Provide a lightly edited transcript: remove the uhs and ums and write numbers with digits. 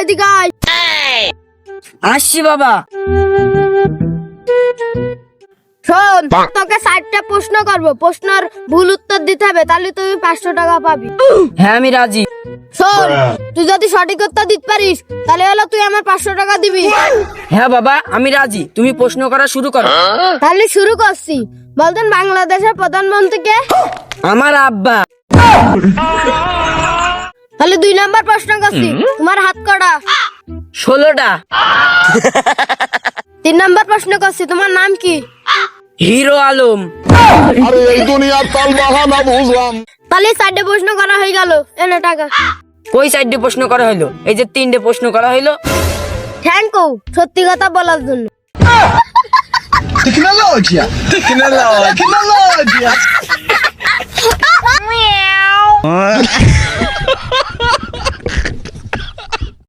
এদিকে আয়। আসছি বাবা। শোন, তোকে 60টা প্রশ্ন করবো, প্রশ্নের ভুল উত্তর দিতে হবে, তাহলে তুই 500 টাকা পাবি। হ্যাঁ আমি রাজি। শোন, তুই যদি সঠিক উত্তর দিতে পারিস তাহলে হলো তুই আমার 500 টাকা দিবি। হ্যাঁ বাবা আমি রাজি, তুমি প্রশ্ন করা শুরু করো। তাহলে শুরু করছি। বলতেন বাংলাদেশের প্রধানমন্ত্রী কে? আমার আব্বা। তাহলে 2 নাম্বার প্রশ্ন করছি, তোমার হাত কটা? 16টা। 3 নাম্বার প্রশ্ন করছি, তোমার নাম কি? হিরো আলম। আরে এই দুনিয়ার তাল বাহানা বুঝলাম। তাহলে 4টে প্রশ্ন করা হয়ে গেল, এনে টাকা। কই 4টে প্রশ্ন করা হইলো? এই যে 3টে প্রশ্ন করা হইলো। থ্যাংক ইউ সত্যি কথা বলার জন্য। Tecnologia.